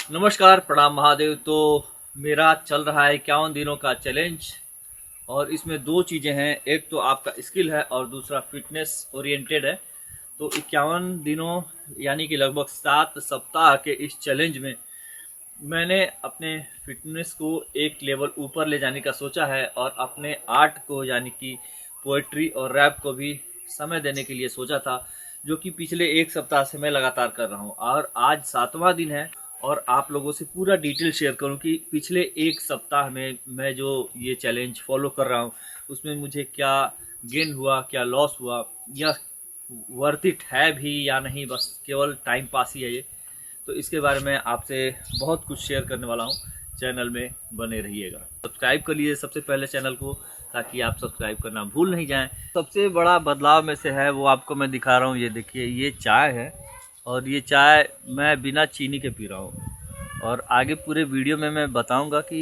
नमस्कार, प्रणाम महादेव। तो मेरा चल रहा है 51 दिनों का चैलेंज और इसमें दो चीज़ें हैं। एक तो आपका स्किल है और दूसरा फिटनेस ओरिएंटेड है। तो 51 दिनों यानी कि लगभग 7 सप्ताह के इस चैलेंज में मैंने अपने फिटनेस को एक लेवल ऊपर ले जाने का सोचा है और अपने आर्ट को यानी कि पोएट्री और रैप को भी समय देने के लिए सोचा था, जो कि पिछले एक सप्ताह से मैं लगातार कर रहा हूँ। और आज 7वां दिन है और आप लोगों से पूरा डिटेल शेयर करूँ कि पिछले एक सप्ताह में मैं जो ये चैलेंज फॉलो कर रहा हूँ उसमें मुझे क्या गेन हुआ, क्या लॉस हुआ, या वर्थ इट है भी या नहीं, बस केवल टाइम पास ही है ये। तो इसके बारे में आपसे बहुत कुछ शेयर करने वाला हूँ। चैनल में बने रहिएगा। सब्सक्राइब कर लीजिए सबसे पहले चैनल को, ताकि आप सब्सक्राइब करना भूल नहीं जाएं। सबसे बड़ा बदलाव में से है वो आपको मैं दिखा रहा हूँ। ये देखिए, ये चाय है और ये चाय मैं बिना चीनी के पी रहा हूँ। और आगे पूरे वीडियो में मैं बताऊँगा कि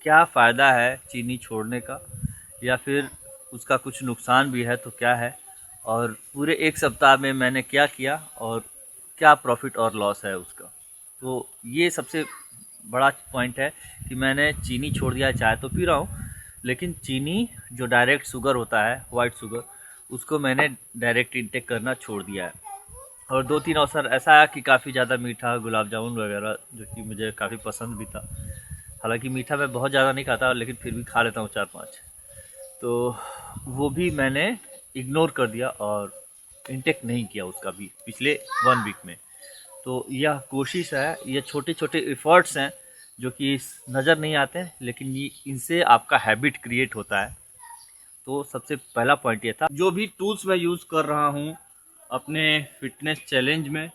क्या फ़ायदा है चीनी छोड़ने का, या फिर उसका कुछ नुकसान भी है तो क्या है, और पूरे एक सप्ताह में मैंने क्या किया और क्या प्रॉफिट और लॉस है उसका। तो ये सबसे बड़ा पॉइंट है कि मैंने चीनी छोड़ दिया है। चाय तो पी रहा हूँ, लेकिन चीनी जो डायरेक्ट शुगर होता है, वाइट शुगर, उसको मैंने डायरेक्ट इंटेक करना छोड़ दिया है। और 2-3 अवसर ऐसा आया कि काफ़ी ज़्यादा मीठा, गुलाब जामुन वगैरह, जो कि मुझे काफ़ी पसंद भी था। हालांकि मीठा मैं बहुत ज़्यादा नहीं खाता, लेकिन फिर भी खा लेता हूँ 4-5। तो वो भी मैंने इग्नोर कर दिया और इंटेक नहीं किया उसका भी पिछले 1 वीक में। तो यह कोशिश है, ये छोटे छोटे एफर्ट्स हैं जो कि नज़र नहीं आते हैं, लेकिन ये इनसे आपका हैबिट क्रिएट होता है। तो सबसे पहला पॉइंट ये था। जो भी टूल्स मैं यूज़ कर रहा हूँ अपने फिटनेस चैलेंज में,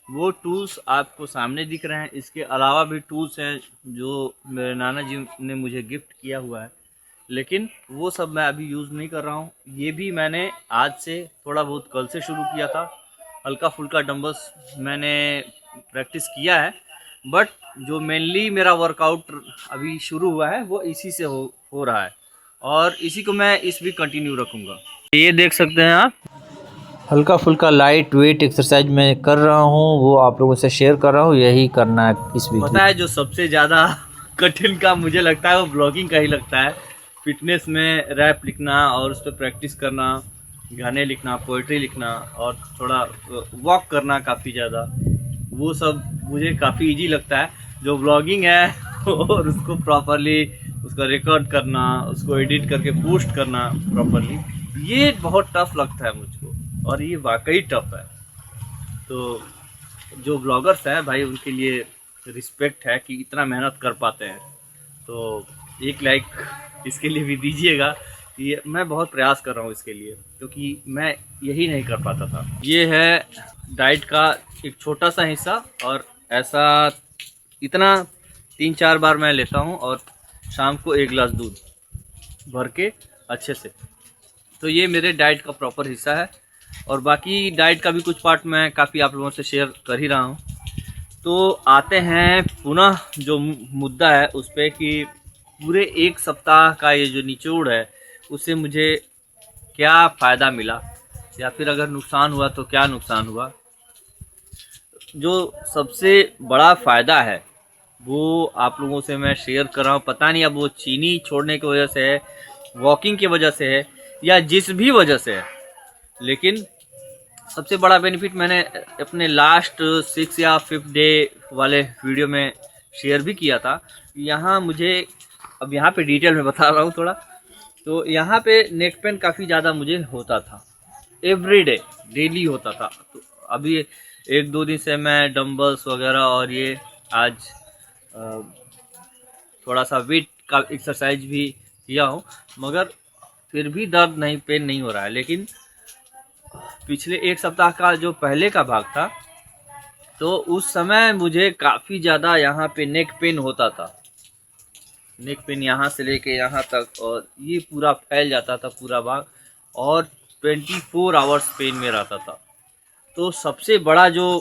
वो टूल्स आपको सामने दिख रहे हैं। इसके अलावा भी टूल्स हैं जो मेरे नाना जी ने मुझे गिफ्ट किया हुआ है, लेकिन वो सब मैं अभी यूज़ नहीं कर रहा हूँ। ये भी मैंने आज से, थोड़ा बहुत कल से शुरू किया था। हल्का फुल्का डंबल्स मैंने प्रैक्टिस किया है, बट जो मेनली मेरा वर्कआउट अभी शुरू हुआ है वो इसी से हो रहा है, और इसी को मैं इस वीक कंटिन्यू रखूँगा। ये देख सकते हैं आप, हल्का फुल्का लाइट वेट एक्सरसाइज मैं कर रहा हूँ, वो आप लोगों से शेयर कर रहा हूँ। यही करना है इस वीक। पता है, जो सबसे ज़्यादा कठिन काम मुझे लगता है वो ब्लॉगिंग का ही लगता है। फिटनेस में रैप लिखना और उस पर प्रैक्टिस करना, गाने लिखना, पोइट्री लिखना, और थोड़ा वॉक करना काफ़ी ज़्यादा, वो सब मुझे काफ़ी इजी लगता है। जो ब्लॉगिंग है और उसको प्रॉपरली उसका रिकॉर्ड करना, उसको एडिट करके पोस्ट करना प्रॉपरली, ये बहुत टफ लगता है मुझको, और ये वाकई टफ है। तो जो ब्लॉगर्स हैं भाई, उनके लिए रिस्पेक्ट है कि इतना मेहनत कर पाते हैं। तो एक लाइक इसके लिए भी दीजिएगा कि मैं बहुत प्रयास कर रहा हूँ इसके लिए, क्योंकि मैं यही नहीं कर पाता था। ये है डाइट का एक छोटा सा हिस्सा, और ऐसा इतना 3-4 बार मैं लेता हूँ, और शाम को 1 गिलास दूध भर के अच्छे से। तो ये मेरे डाइट का प्रॉपर हिस्सा है, और बाकी डाइट का भी कुछ पार्ट मैं काफ़ी आप लोगों से शेयर कर ही रहा हूँ। तो आते हैं पुनः जो मुद्दा है उस पर, कि पूरे एक सप्ताह का ये जो निचोड़ है उससे मुझे क्या फ़ायदा मिला, या फिर अगर नुकसान हुआ तो क्या नुकसान हुआ। जो सबसे बड़ा फ़ायदा है वो आप लोगों से मैं शेयर कर रहा हूँ। पता नहीं अब वो चीनी छोड़ने की वजह से है, वॉकिंग की वजह से है, या जिस भी वजह से है, लेकिन सबसे बड़ा बेनिफिट मैंने अपने लास्ट 6 या 5 डे वाले वीडियो में शेयर भी किया था। यहाँ मुझे, अब यहाँ पे डिटेल में बता रहा हूँ थोड़ा। तो यहाँ पे नेक पेन काफ़ी ज़्यादा मुझे होता था, एवरीडे, डेली होता था। तो अभी 1-2 दिन से मैं डंबल्स वगैरह और ये आज थोड़ा सा वेट का एक्सरसाइज भी किया हूँ, मगर फिर भी दर्द नहीं, पेन नहीं हो रहा है। लेकिन पिछले एक सप्ताह का जो पहले का भाग था, तो उस समय मुझे काफ़ी ज़्यादा यहाँ पे नेक पेन होता था। नेक पेन यहाँ से लेके यहाँ तक, और ये पूरा फैल जाता था पूरा भाग, और 24 आवर्स पेन में रहता था। तो सबसे बड़ा जो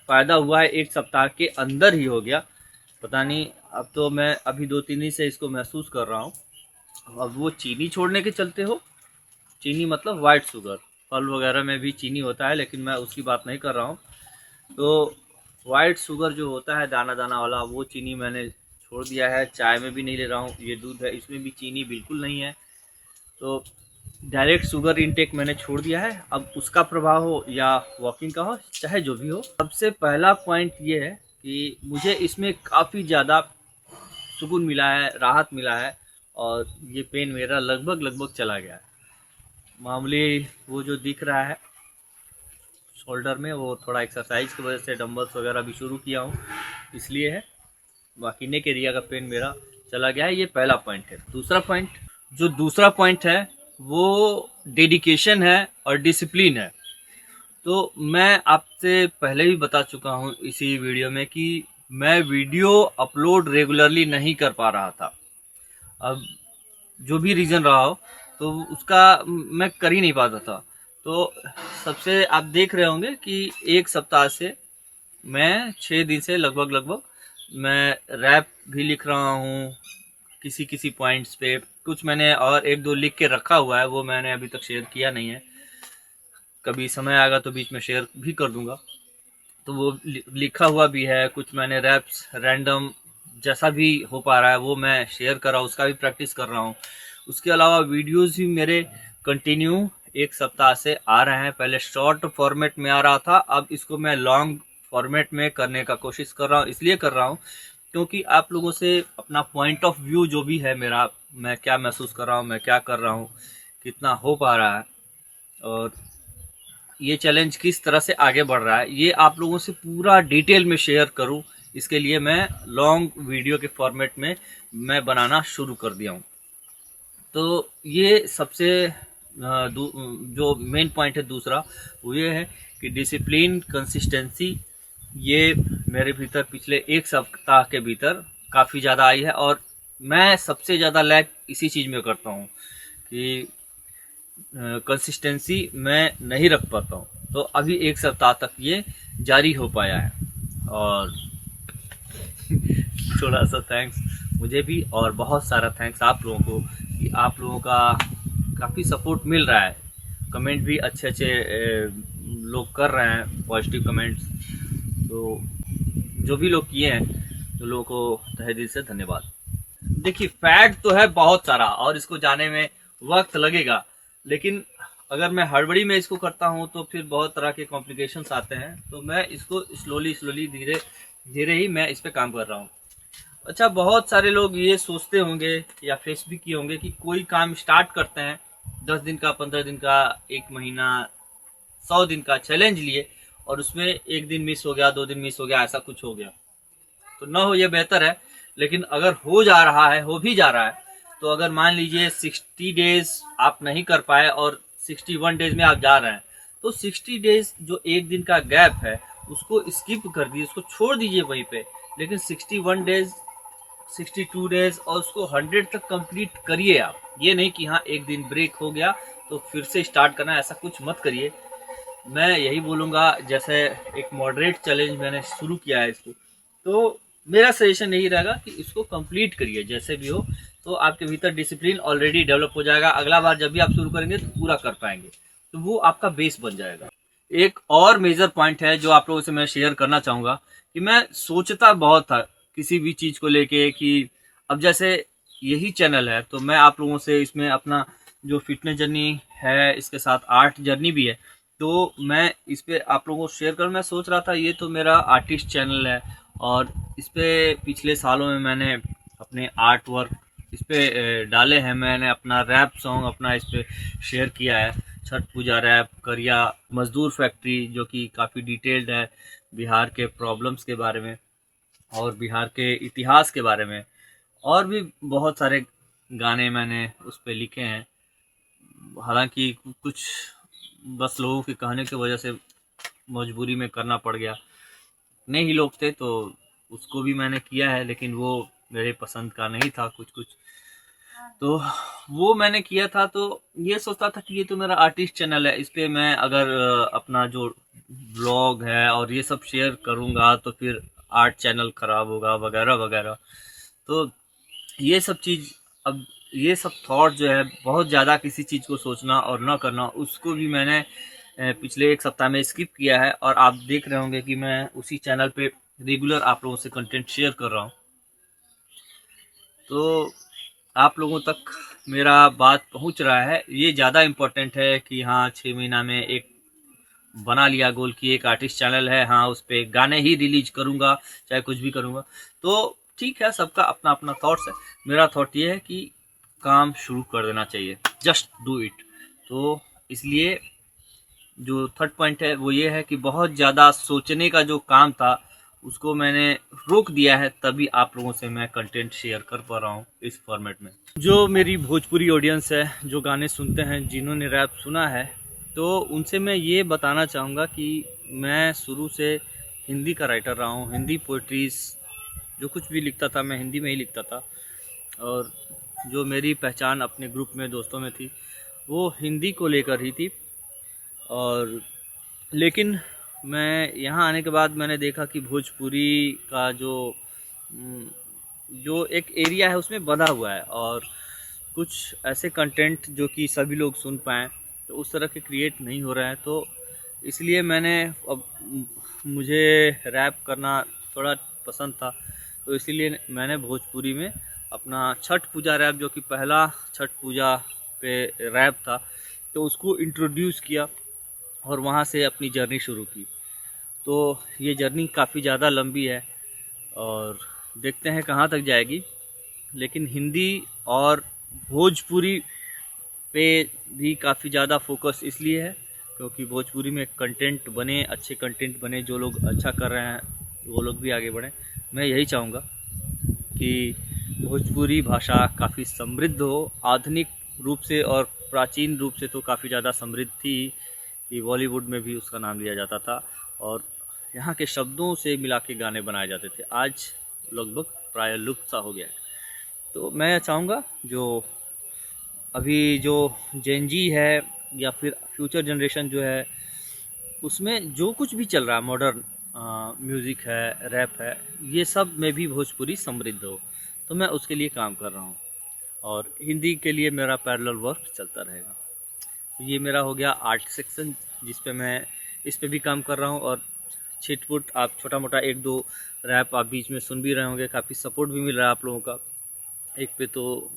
फ़ायदा हुआ है एक सप्ताह के अंदर ही हो गया। पता नहीं, अब तो मैं अभी 2-3 दिन से इसको महसूस कर रहा हूँ। अब वो चीनी छोड़ने के चलते हो, चीनी मतलब वाइट शुगर, फल वगैरह में भी चीनी होता है, लेकिन मैं उसकी बात नहीं कर रहा हूँ। तो वाइट शुगर जो होता है दाना दाना वाला, वो चीनी मैंने छोड़ दिया है। चाय में भी नहीं ले रहा हूँ। ये दूध है, इसमें भी चीनी बिल्कुल नहीं है। तो डायरेक्ट शुगर इनटेक मैंने छोड़ दिया है। अब उसका प्रभाव हो या वॉकिंग का हो, चाहे जो भी हो, सबसे पहला पॉइंट ये है कि मुझे इसमें काफ़ी ज़्यादा सुकून मिला है, राहत मिला है, और ये पेन मेरा लगभग लगभग चला गया है। मामूली वो जो दिख रहा है शोल्डर में, वो थोड़ा एक्सरसाइज की वजह से डंबल्स वगैरह भी शुरू किया हूँ, इसलिए है। बाकी नेक एरिया का पेन मेरा चला गया है। ये पहला पॉइंट है। दूसरा पॉइंट है वो डेडिकेशन है और डिसिप्लिन है। तो मैं आपसे पहले भी बता चुका हूँ इसी वीडियो में कि मैं वीडियो अपलोड रेगुलरली नहीं कर पा रहा था। अब जो भी रीज़न रहा हो, तो उसका मैं कर ही नहीं पाता था। तो सबसे आप देख रहे होंगे कि एक सप्ताह से मैं 6 दिन से लगभग मैं रैप भी लिख रहा हूँ किसी किसी पॉइंट्स पे। कुछ मैंने और एक दो लिख के रखा हुआ है, वो मैंने अभी तक शेयर किया नहीं है। कभी समय आएगा तो बीच में शेयर भी कर दूंगा। तो वो लिखा हुआ भी है। कुछ मैंने रैप्स रैंडम जैसा भी हो पा रहा है वो मैं शेयर कर रहा हूँ, उसका भी प्रैक्टिस कर रहा हूँ। उसके अलावा वीडियोस भी मेरे कंटिन्यू एक सप्ताह से आ रहे हैं। पहले शॉर्ट फॉर्मेट में आ रहा था, अब इसको मैं लॉन्ग फॉर्मेट में करने का कोशिश कर रहा हूँ। इसलिए कर रहा हूँ क्योंकि आप लोगों से अपना पॉइंट ऑफ व्यू जो भी है मेरा, मैं क्या महसूस कर रहा हूँ, मैं क्या कर रहा हूँ, कितना हो पा रहा है, और ये चैलेंज किस तरह से आगे बढ़ रहा है, ये आप लोगों से पूरा डिटेल में शेयर करूं, इसके लिए मैं लॉन्ग वीडियो के फॉर्मेट में मैं बनाना शुरू कर दिया हूं। तो ये सबसे जो मेन पॉइंट है दूसरा, वो ये है कि डिसिप्लिन, कंसिस्टेंसी, ये मेरे भीतर पिछले एक सप्ताह के भीतर काफ़ी ज़्यादा आई है। और मैं सबसे ज़्यादा लैक इसी चीज़ में करता हूँ कि कंसिस्टेंसी मैं नहीं रख पाता हूँ। तो अभी एक सप्ताह तक ये जारी हो पाया है। और थोड़ा सा थैंक्स मुझे भी, और बहुत सारा थैंक्स आप लोगों को कि आप लोगों का काफ़ी सपोर्ट मिल रहा है। कमेंट भी अच्छे अच्छे लोग कर रहे हैं, पॉजिटिव कमेंट्स। तो जो भी लोग किए हैं, तो लोगों को तहे दिल से धन्यवाद। देखिए, फैक्ट तो है बहुत सारा और इसको जाने में वक्त लगेगा, लेकिन अगर मैं हड़बड़ी में इसको करता हूँ तो फिर बहुत तरह के कॉम्प्लिकेशंस आते हैं। तो मैं इसको स्लोली धीरे धीरे ही मैं इस पे काम कर रहा हूँ। अच्छा, बहुत सारे लोग ये सोचते होंगे या फेस भी किए होंगे कि कोई काम स्टार्ट करते हैं 10 दिन का, 15 दिन का, 1 महीना, 100 दिन का चैलेंज लिए, और उसमें एक दिन मिस हो गया, 2 दिन मिस हो गया, ऐसा कुछ हो गया। तो न हो ये बेहतर है। लेकिन अगर हो जा रहा है, हो भी जा रहा है, तो अगर मान लीजिए 60 डेज आप नहीं कर पाए और 61 डेज में आप जा रहे हैं, तो 60 डेज जो एक दिन का गैप है उसको स्किप कर दीजिए, उसको छोड़ दीजिए वहीं पे। लेकिन 61 डेज, 62 डेज और उसको 100 तक कंप्लीट करिए आप। ये नहीं कि हाँ एक दिन ब्रेक हो गया तो फिर से स्टार्ट करना, ऐसा कुछ मत करिए। मैं यही बोलूँगा, जैसे एक मॉडरेट चैलेंज मैंने शुरू किया है इसको, तो मेरा सजेशन यही रहेगा कि इसको कंप्लीट करिए जैसे भी हो। तो आपके भीतर डिसिप्लिन ऑलरेडी डेवलप हो जाएगा। अगला बार जब भी आप शुरू करेंगे तो पूरा कर पाएंगे, तो वो आपका बेस बन जाएगा। एक और मेजर पॉइंट है जो आप लोगों से मैं शेयर करना चाहूँगा कि मैं सोचता बहुत था किसी भी चीज़ को लेके कि अब जैसे यही चैनल है तो मैं आप लोगों से इसमें अपना जो फिटनेस जर्नी है, इसके साथ आर्ट जर्नी भी है, तो मैं इस पे आप लोगों को शेयर कर। मैं सोच रहा था ये तो मेरा आर्टिस्ट चैनल है और इस पे पिछले सालों में मैंने अपने आर्ट वर्क इस पे डाले हैं। मैंने अपना रैप सॉन्ग अपना इस पे शेयर किया है, छठ पूजा रैप, करिया मजदूर फैक्ट्री, जो कि काफ़ी डिटेल्ड है बिहार के प्रॉब्लम्स के बारे में और बिहार के इतिहास के बारे में। और भी बहुत सारे गाने मैंने उस पे लिखे हैं। हालांकि कुछ बस लोगों के कहने की वजह से मजबूरी में करना पड़ गया। नहीं ही लोग थे तो उसको भी मैंने किया है, लेकिन वो मेरे पसंद का नहीं था कुछ कुछ, तो वो मैंने किया था। तो ये सोचता था कि ये तो मेरा आर्टिस्ट चैनल है, इस पे मैं अगर अपना जो ब्लॉग है और ये सब शेयर करूँगा तो फिर आर्ट चैनल खराब होगा वगैरह वगैरह। तो ये सब चीज़, अब ये सब थॉट जो है बहुत ज़्यादा किसी चीज़ को सोचना और ना करना, उसको भी मैंने पिछले एक सप्ताह में स्किप किया है, और आप देख रहे होंगे कि मैं उसी चैनल पे रेगुलर आप लोगों से कंटेंट शेयर कर रहा हूँ। तो आप लोगों तक मेरा बात पहुंच रहा है, ये ज़्यादा इम्पोर्टेंट है कि हाँ 6 महीना में एक बना लिया गोल की एक आर्टिस्ट चैनल है, हाँ उस पर गाने ही रिलीज करूँगा चाहे कुछ भी करूँगा। तो ठीक है, सबका अपना अपना थॉट्स है। मेरा थॉट ये है कि काम शुरू कर देना चाहिए, जस्ट डू इट। तो इसलिए जो थर्ड पॉइंट है वो ये है कि बहुत ज़्यादा सोचने का जो काम था उसको मैंने रोक दिया है, तभी आप लोगों से मैं कंटेंट शेयर कर पा रहा हूँ इस फॉर्मेट में। जो मेरी भोजपुरी ऑडियंस है, जो गाने सुनते हैं, जिन्होंने रैप सुना है, तो उनसे मैं ये बताना चाहूँगा कि मैं शुरू से हिंदी का राइटर रहा हूँ। हिंदी पोइट्रीज़ जो कुछ भी लिखता था मैं हिंदी में ही लिखता था, और जो मेरी पहचान अपने ग्रुप में दोस्तों में थी वो हिंदी को लेकर ही थी। और लेकिन मैं यहाँ आने के बाद मैंने देखा कि भोजपुरी का जो एक एरिया है उसमें बंधा हुआ है, और कुछ ऐसे कंटेंट जो कि सभी लोग सुन पाएँ तो उस तरह के क्रिएट नहीं हो रहे हैं। तो इसलिए मैंने अब मुझे रैप करना थोड़ा पसंद था, तो इसीलिए मैंने भोजपुरी में अपना छठ पूजा रैप, जो कि पहला छठ पूजा पे रैप था, तो उसको इंट्रोड्यूस किया और वहाँ से अपनी जर्नी शुरू की। तो ये जर्नी काफ़ी ज़्यादा लंबी है और देखते हैं कहाँ तक जाएगी। लेकिन हिंदी और भोजपुरी पे भी काफ़ी ज़्यादा फोकस इसलिए है क्योंकि भोजपुरी में कंटेंट बने, अच्छे कंटेंट बने, जो लोग अच्छा कर रहे हैं वो लोग भी आगे बढ़ें। मैं यही चाहूँगा कि भोजपुरी भाषा काफ़ी समृद्ध हो, आधुनिक रूप से और प्राचीन रूप से तो काफ़ी ज़्यादा समृद्ध थी कि बॉलीवुड में भी उसका नाम लिया जाता था और यहाँ के शब्दों से मिला के गाने बनाए जाते थे। आज लगभग प्राय लुप्त सा हो गया है। तो मैं चाहूँगा जो अभी जो जेन जी है या फिर फ्यूचर जनरेशन जो है, उसमें जो कुछ भी चल रहा है, मॉडर्न म्यूज़िक है, रैप है, ये सब में भी भोजपुरी समृद्ध हो। तो मैं उसके लिए काम कर रहा हूँ और हिंदी के लिए मेरा पैरेलल वर्क चलता रहेगा। ये मेरा हो गया आर्ट सेक्शन, जिस पे मैं इस पे भी काम कर रहा हूँ, और छिटपुट आप छोटा मोटा एक दो रैप आप बीच में सुन भी रहे होंगे। काफ़ी सपोर्ट भी मिल रहा है आप लोगों का। एक पे तो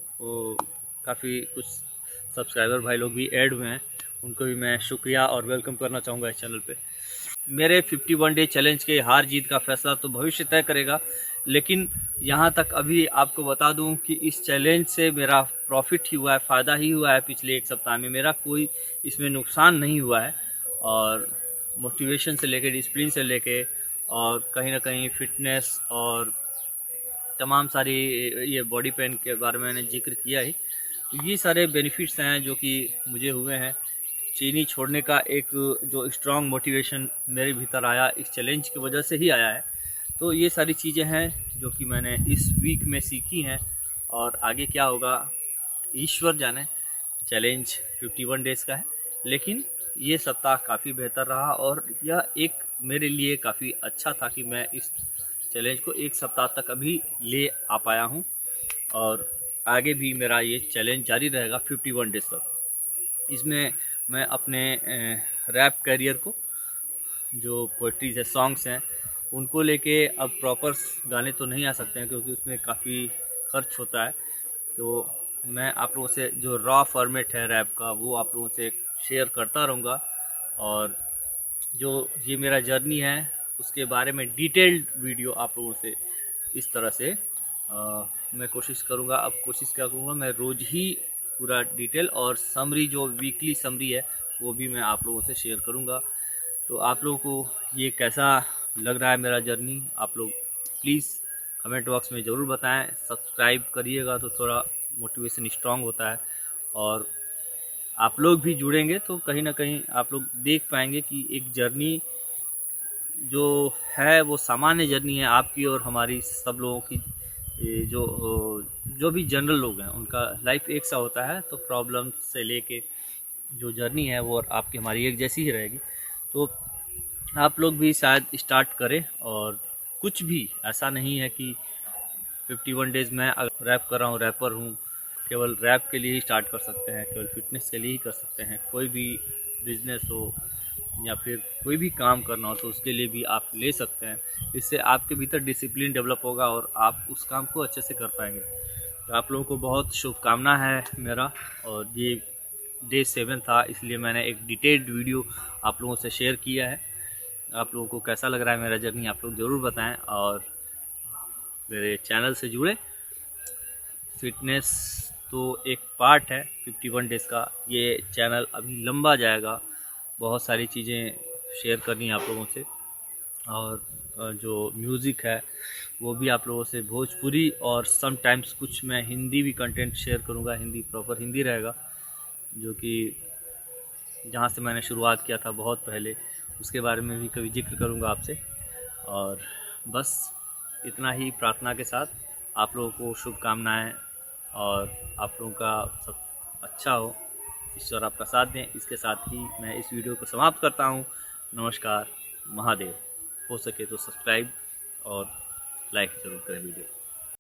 काफ़ी कुछ सब्सक्राइबर भाई लोग भी ऐड हुए हैं, उनको भी मैं शुक्रिया और वेलकम करना चाहूँगा इस चैनल पे। मेरे 51 डे चैलेंज के हार जीत का फैसला तो भविष्य तय करेगा, लेकिन यहाँ तक अभी आपको बता दूं कि इस चैलेंज से मेरा प्रॉफिट ही हुआ है, फ़ायदा ही हुआ है। पिछले एक सप्ताह में मेरा कोई इसमें नुकसान नहीं हुआ है, और मोटिवेशन से लेके, डिसिप्लिन से लेके, और कहीं ना कहीं फिटनेस और तमाम सारी ये बॉडी पेन के बारे में मैंने जिक्र किया ही। तो ये सारे बेनिफिट्स हैं जो कि मुझे हुए हैं। चीनी छोड़ने का एक जो स्ट्रॉन्ग मोटिवेशन मेरे भीतर आया इस चैलेंज की वजह से ही आया है। तो ये सारी चीज़ें हैं जो कि मैंने इस वीक में सीखी हैं, और आगे क्या होगा ईश्वर जाने। चैलेंज 51 डेज़ का है, लेकिन ये सप्ताह काफ़ी बेहतर रहा और यह एक मेरे लिए काफ़ी अच्छा था कि मैं इस चैलेंज को एक सप्ताह तक अभी ले आ पाया हूँ, और आगे भी मेरा ये चैलेंज जारी रहेगा 51 डेज़ तक। इसमें मैं अपने रैप करियर को, जो पोइट्रीज है, सॉन्ग्स हैं, उनको लेके अब प्रॉपर गाने तो नहीं आ सकते हैं क्योंकि उसमें काफ़ी खर्च होता है। तो मैं आप लोगों से जो रॉ फॉर्मेट है रैप का वो आप लोगों से शेयर करता रहूँगा, और जो ये मेरा जर्नी है उसके बारे में डिटेल्ड वीडियो आप लोगों से इस तरह से मैं कोशिश करूँगा। अब कोशिश क्या करूँगा, मैं रोज़ ही पूरा डिटेल और समरी, जो वीकली समरी है, वो भी मैं आप लोगों से शेयर करूँगा। तो आप लोगों को ये कैसा लग रहा है मेरा जर्नी, आप लोग प्लीज़ कमेंट बॉक्स में ज़रूर बताएं। सब्सक्राइब करिएगा तो थोड़ा मोटिवेशन स्ट्रांग होता है, और आप लोग भी जुड़ेंगे तो कहीं ना कहीं आप लोग देख पाएंगे कि एक जर्नी जो है वो सामान्य जर्नी है आपकी और हमारी, सब लोगों की। जो भी जनरल लोग हैं उनका लाइफ एक सा होता है, तो प्रॉब्लम से लेके जो जर्नी है वो आपकी हमारी एक जैसी ही रहेगी। तो आप लोग भी शायद स्टार्ट करें, और कुछ भी ऐसा नहीं है कि 51 डेज़ में रैप कर रहा हूँ, रैपर हूँ, केवल रैप के लिए ही स्टार्ट कर सकते हैं, केवल फिटनेस के लिए ही कर सकते हैं। कोई भी बिजनेस हो, या फिर कोई भी काम करना हो तो उसके लिए भी आप ले सकते हैं। इससे आपके भीतर डिसिप्लिन डेवलप होगा और आप उस काम को अच्छे से कर पाएंगे। तो आप लोगों को बहुत शुभकामना है मेरा। और ये डे 7 था, इसलिए मैंने एक डिटेल्ड वीडियो आप लोगों से शेयर किया है। आप लोगों को कैसा लग रहा है मेरा जर्नी, आप लोग ज़रूर बताएं और मेरे चैनल से जुड़े। फिटनेस तो एक पार्ट है 51 डेज़ का, ये चैनल अभी लंबा जाएगा, बहुत सारी चीज़ें शेयर करनी है आप लोगों से। और जो म्यूज़िक है वो भी आप लोगों से भोजपुरी और समटाइम्स कुछ मैं हिंदी भी कंटेंट शेयर करूँगा। हिंदी प्रॉपर हिंदी रहेगा, जो कि जहाँ से मैंने शुरुआत किया था बहुत पहले, उसके बारे में भी कभी जिक्र करूँगा आपसे। और बस इतना ही प्रार्थना के साथ आप लोगों को शुभकामनाएँ और आप लोगों का सब अच्छा हो, ईश्वर आपका साथ दें। इसके साथ ही मैं इस वीडियो को समाप्त करता हूँ। नमस्कार, महादेव। हो सके तो सब्सक्राइब और लाइक ज़रूर करें वीडियो।